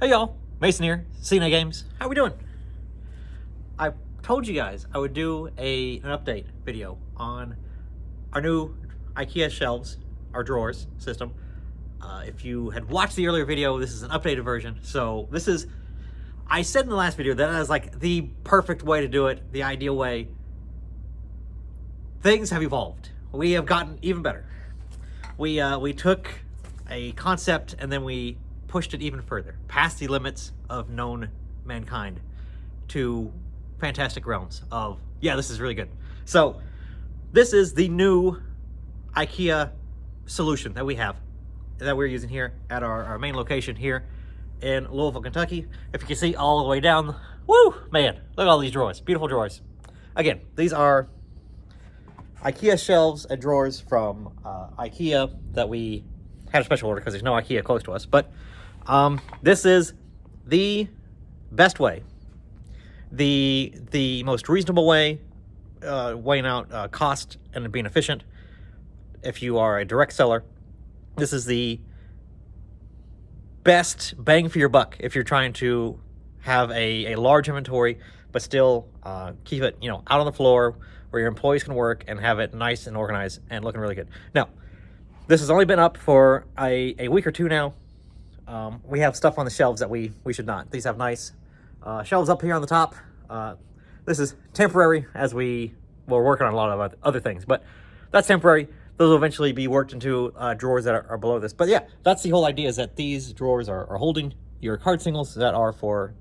Hey y'all, Mason here, CNA Games. How we doing? I told you guys I would do an update video on our new IKEA shelves, our drawers system. If you had watched the earlier video, this is an updated version. So this is, I said in the last video that is like the perfect way to do it, the ideal way. Things have evolved. We have gotten even better. We took a concept and then we pushed it even further, past the limits of known mankind to fantastic realms of, yeah, this is really good. So this is the new IKEA solution that we have, that we're using here at our main location here in Louisville, Kentucky. If you can see all the way down, woo, man, look at all these drawers, beautiful drawers. Again, these are IKEA shelves and drawers from IKEA that we had a special order because there's no IKEA close to us. But this is the best way, the most reasonable way, weighing out cost and being efficient. If you are a direct seller, this is the best bang for your buck if you're trying to have a large inventory, but still keep it, out on the floor where your employees can work and have it nice and organized and looking really good. Now, this has only been up for a week or two now. We have stuff on the shelves that we should not. These have nice shelves up here on the top. This is temporary as we're working on a lot of other things, but that's temporary. Those will eventually be worked into drawers that are below this. But yeah, that's the whole idea, is that these drawers are holding your card singles that are for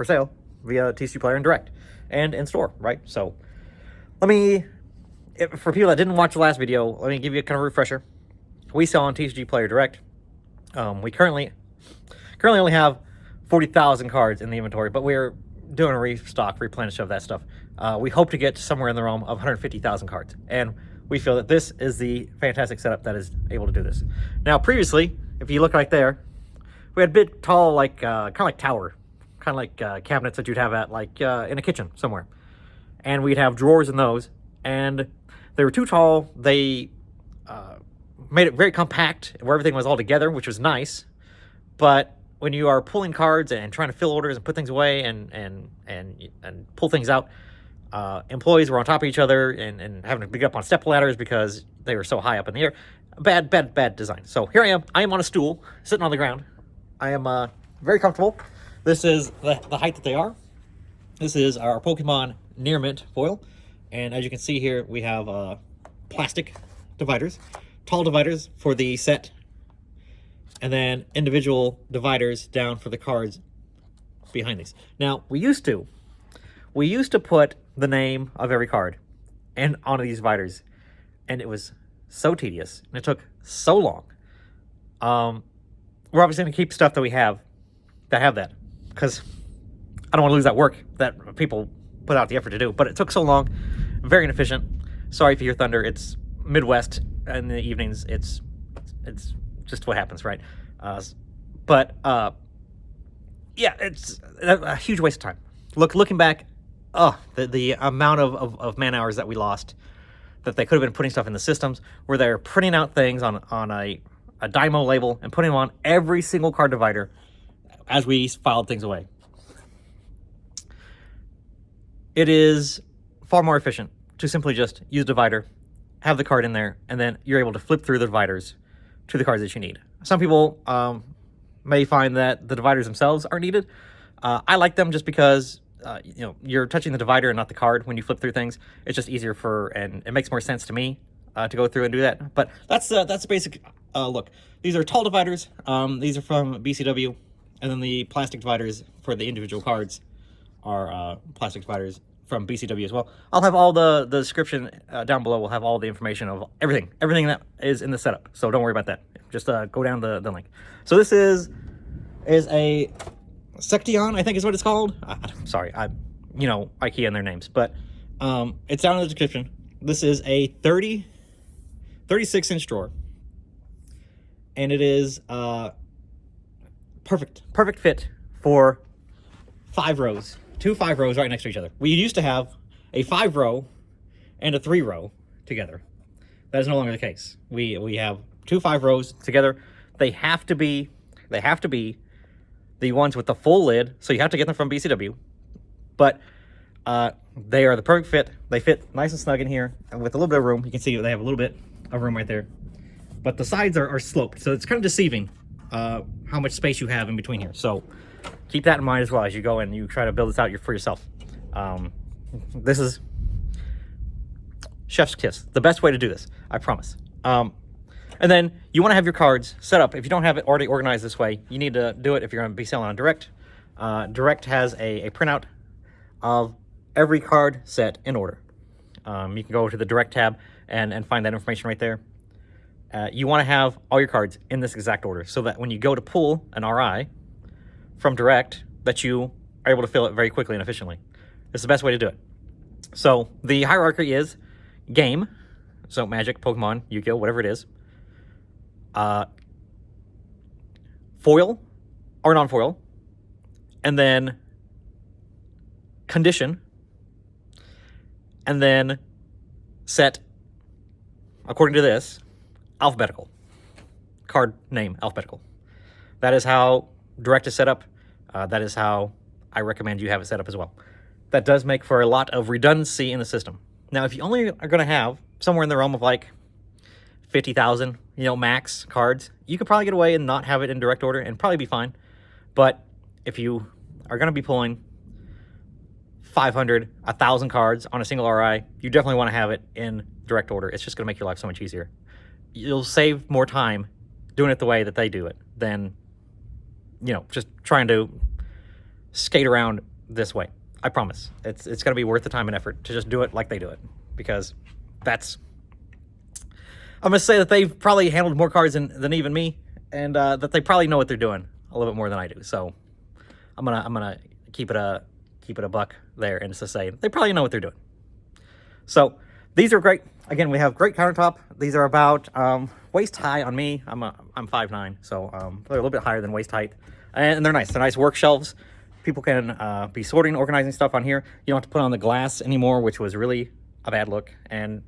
sale via TCGPlayer and direct and in store, right? So for people that didn't watch the last video, let me give you a kind of refresher. We sell on TCGPlayer direct. We currently only have 40,000 cards in the inventory, but we're doing a replenish of that stuff. We hope to get somewhere in the realm of 150,000 cards, and we feel that this is the fantastic setup that is able to do this. Now, previously, if you look right there, we had big, tall, kind of like tower, kind of like cabinets that you'd have at in a kitchen somewhere, and we'd have drawers in those, and they were too tall. They made it very compact where everything was all together, which was nice. But when you are pulling cards and trying to fill orders and put things away and pull things out, employees were on top of each other and having to pick up on step ladders because they were so high up in the air. Bad design. So here I am. I am on a stool, sitting on the ground. I am very comfortable. This is the height that they are. This is our Pokemon Near Mint foil. And as you can see here, we have plastic dividers, tall dividers for the set, and then individual dividers down for the cards behind these. Now, we used to put the name of every card and onto these dividers, and it was so tedious, and it took so long. We're obviously going to keep stuff that we have that, because I don't want to lose that work that people put out the effort to do, but it took so long, very inefficient. Sorry if you hear thunder. It's Midwest in the evenings. It's just what happens, right? Yeah, it's a huge waste of time. Looking back, the amount of man hours that we lost, that they could have been putting stuff in the systems where they're printing out things on a Dymo label and putting them on every single card divider as we filed things away. It is far more efficient to simply just use a divider, have the card in there, and then you're able to flip through the dividers to the cards that you need. Some people may find that the dividers themselves are needed. I like them just because you're touching the divider and not the card when you flip through things. It's just easier and it makes more sense to me to go through and do that. But that's the basic look. These are tall dividers. These are from BCW, and then the plastic dividers for the individual cards are plastic dividers from BCW as well. I'll have all the description down below. We'll have all the information of everything that is in the setup. So don't worry about that. Just go down the link. So this is a Sektion, I think is what it's called. Sorry, IKEA and their names, but it's down in the description. This is a 36-inch drawer, and it is perfect fit for 5 rows. 2 5-rows right next to each other. We used to have a 5-row and a 3-row together. That is no longer the case. We have 2 5-rows together. They have to be the ones with the full lid, so you have to get them from BCW, but they are the perfect fit. They fit nice and snug in here, and with a little bit of room. You can see they have a little bit of room right there, but the sides are sloped, so it's kind of deceiving how much space you have in between here. So keep that in mind as well as you go and you try to build this out for yourself. This is chef's kiss, the best way to do this, I promise. And then you want to have your cards set up. If you don't have it already organized this way, you need to do it if you're going to be selling on Direct. Direct has a printout of every card set in order. You can go to the Direct tab and find that information right there. You want to have all your cards in this exact order so that when you go to pull an RI from Direct, that you are able to fill it very quickly and efficiently. It's the best way to do it. So the hierarchy is game, so Magic, Pokemon, Yu-Gi-Oh, whatever it is. Foil or non-foil, and then condition, and then set, according to this, alphabetical. Card name, alphabetical. That is how Direct is set up. That is how I recommend you have it set up as well. That does make for a lot of redundancy in the system. Now, if you only are going to have somewhere in the realm of like 50,000, max cards, you could probably get away and not have it in direct order and probably be fine. But if you are going to be pulling 500, 1,000 cards on a single RI, you definitely want to have it in direct order. It's just going to make your life so much easier. You'll save more time doing it the way that they do it than, just trying to skate around this way. I promise. It's going to be worth the time and effort to just do it like they do it, because I'm going to say that they've probably handled more cards than even me, and that they probably know what they're doing a little bit more than I do. So I'm gonna keep it a buck there, and just to say they probably know what they're doing. So these are great. Again, we have great countertop. These are about waist high on me. I'm 5'9", so they're a little bit higher than waist height, and they're nice. They're nice work shelves. People can be sorting, organizing stuff on here. You don't have to put on the glass anymore, which was really a bad look, and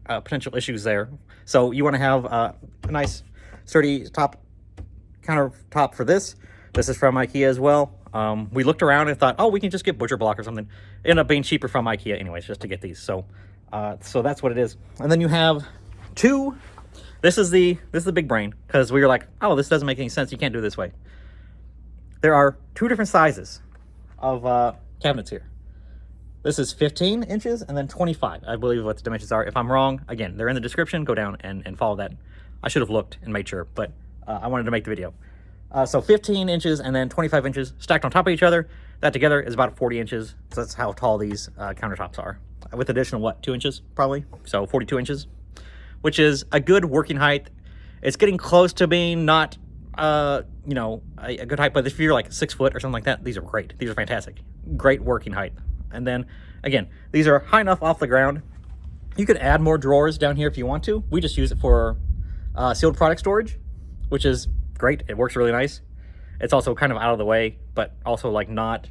potential issues there. So you want to have a nice sturdy countertop for this. This is from IKEA as well. We looked around and thought, oh, we can just get butcher block or something. It ended up being cheaper from IKEA anyways, just to get these. So that's what it is. And then you have two. This is the big brain, because we were like, oh, this doesn't make any sense. You can't do it this way. There are two different sizes of cabinets here. This is 15 inches and then 25, I believe what the dimensions are. If I'm wrong, again, they're in the description. Go down and follow that. I should have looked and made sure, but I wanted to make the video. So 15 inches and then 25 inches stacked on top of each other. That together is about 40 inches. So that's how tall these countertops are. With additional, 2 inches probably? So 42 inches, which is a good working height. It's getting close to being not, a good height, but if you're like 6 foot or something like that, these are great. These are fantastic. Great working height. And then, again, these are high enough off the ground. You could add more drawers down here if you want to. We just use it for sealed product storage, which is great. It works really nice. It's also kind of out of the way, but also like not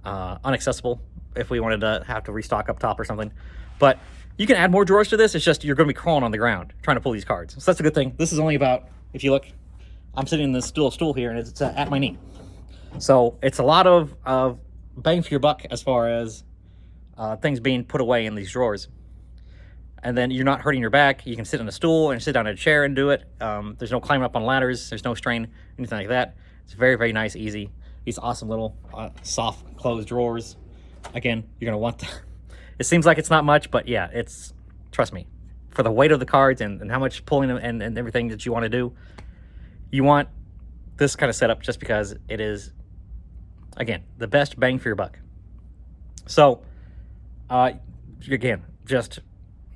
inaccessible if we wanted to have to restock up top or something. But you can add more drawers to this. It's just you're going to be crawling on the ground trying to pull these cards. So that's a good thing. This is only about, if you look, I'm sitting in this stool here, and it's at my knee. So it's a lot of bang for your buck as far as things being put away in these drawers. And then you're not hurting your back. You can sit on a stool and sit down in a chair and do it. There's no climbing up on ladders. There's no strain, anything like that. It's very, very nice, easy. These awesome little soft closed drawers. Again, you're going to want that. It seems like it's not much, but yeah, trust me, for the weight of the cards and how much pulling and everything that you want to do, you want this kind of setup just because it is, again, the best bang for your buck. So, again, just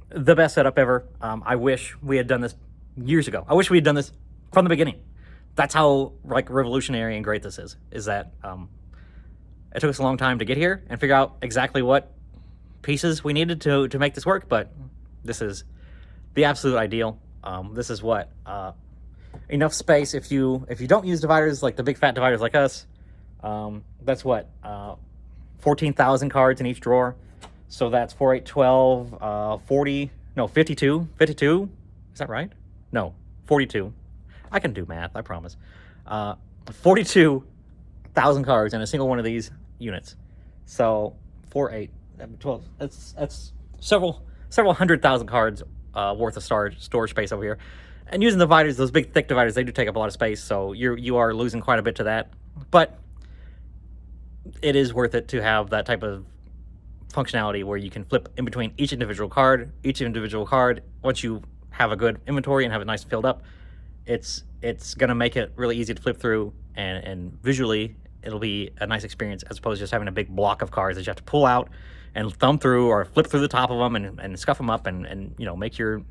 the best setup ever. I wish we had done this years ago. I wish we had done this from the beginning. That's how revolutionary and great this is that it took us a long time to get here and figure out exactly what pieces we needed to make this work, but this is the absolute ideal. This is what enough space. If you don't use dividers, like the big fat dividers like us, that's what 14,000 cards in each drawer. So that's 4, 8, 12, 40, no, 52. 52, is that right? No, 42. I can do math, I promise. 42,000 cards in a single one of these units. So 4, 8, 12. That's several 100,000 cards worth of storage space over here. And using dividers, those big thick dividers, they do take up a lot of space. So you are losing quite a bit to that. But it is worth it to have that type of functionality where you can flip in between each individual card. Once you have a good inventory and have it nice and filled up, it's gonna make it really easy to flip through, and visually it'll be a nice experience, as opposed to just having a big block of cards that you have to pull out and thumb through or flip through the top of them and scuff them up and you know, make your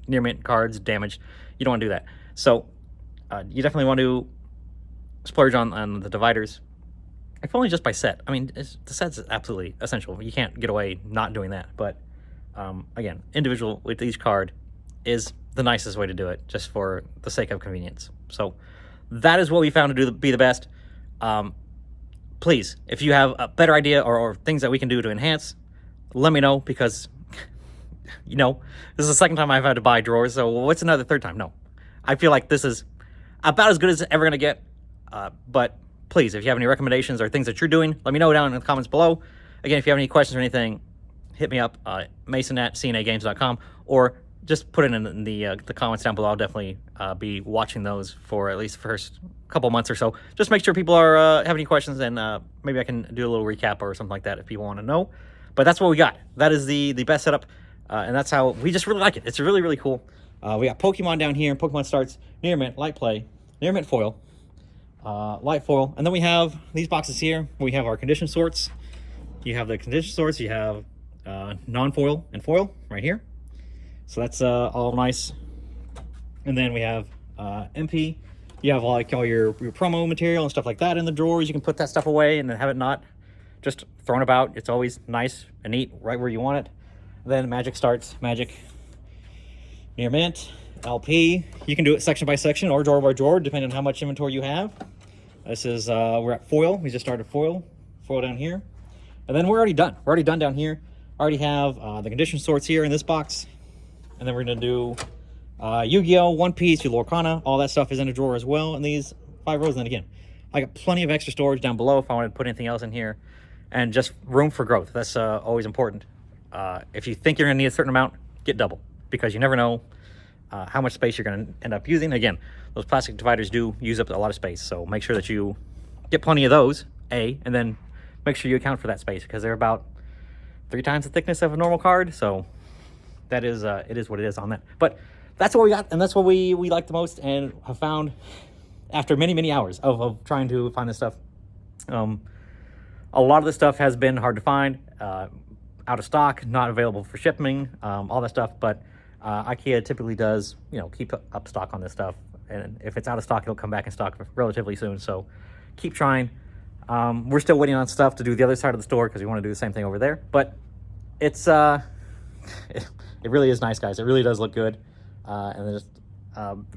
near mint cards damaged. You don't want to do that. So you definitely want to splurge on the dividers, if only just by set. I mean, the set's absolutely essential. You can't get away not doing that. But again, individual with each card is the nicest way to do it, just for the sake of convenience. So that is what we found to be the best. Please, if you have a better idea or things that we can do to enhance, let me know, because you know, this is the second time I've had to buy drawers, so what's another third time? No. I feel like this is about as good as it's ever going to get. But please, if you have any recommendations or things that you're doing, let me know down in the comments below. Again, if you have any questions or anything, hit me up, mason@cnagames.com, or just put it in the comments down below. I'll definitely be watching those for at least the first couple months or so. Just make sure people are have any questions, and maybe I can do a little recap or something like that if people want to know. But that's what we got. That is the best setup, and that's how we just really like it. It's really, really cool. We got Pokemon down here. Pokemon starts near mint, light play, near mint foil, light foil, and then we have these boxes here. We have our condition sorts. You have the condition sorts. You have non-foil and foil right here. So that's all nice. And then we have MP. You have like all your promo material and stuff like that in the drawers. You can put that stuff away and then have it not just thrown about. It's always nice and neat right where you want it. Then Magic starts, Magic, near mint, LP. You can do it section by section or drawer by drawer, depending on how much inventory you have. This is, we're at foil. We just started foil down here. And then we're already done. We're already done down here. I already have the condition sorts here in this box. And then we're going to do Yu-Gi-Oh!, One Piece, Lorcana. All that stuff is in a drawer as well in these 5 rows. And then again, I got plenty of extra storage down below if I wanted to put anything else in here. And just room for growth. That's always important. If you think you're going to need a certain amount, get double. Because you never know how much space you're going to end up using. Again, those plastic dividers do use up a lot of space. So make sure that you get plenty of those, and then make sure you account for that space, because they're about 3 times the thickness of a normal card. So that is it is what it is on that. But that's what we got, and that's what we like the most, and have found after many hours of trying to find this stuff. A lot of this stuff has been hard to find, out of stock, not available for shipping, all that stuff. But IKEA typically does, you know, keep up stock on this stuff, and if it's out of stock, it'll come back in stock relatively soon. So keep trying. We're still waiting on stuff to do the other side of the store, because we want to do the same thing over there. But it's it really is nice, guys. It really does look good, and just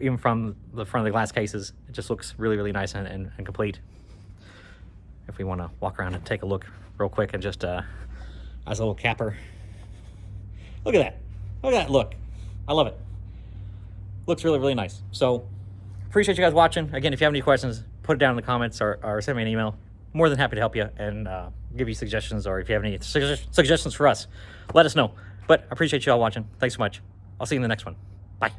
even from the front of the glass cases, it just looks really nice and complete. If we want to walk around and take a look real quick, and just as a little capper, look at that look. I love it. Looks really nice. So appreciate you guys watching. Again, if you have any questions, put it down in the comments, or send me an email. More than happy to help you and give you suggestions, or if you have any suggestions for us, let us know. But I appreciate you all watching. Thanks so much. I'll see you in the next one. Bye.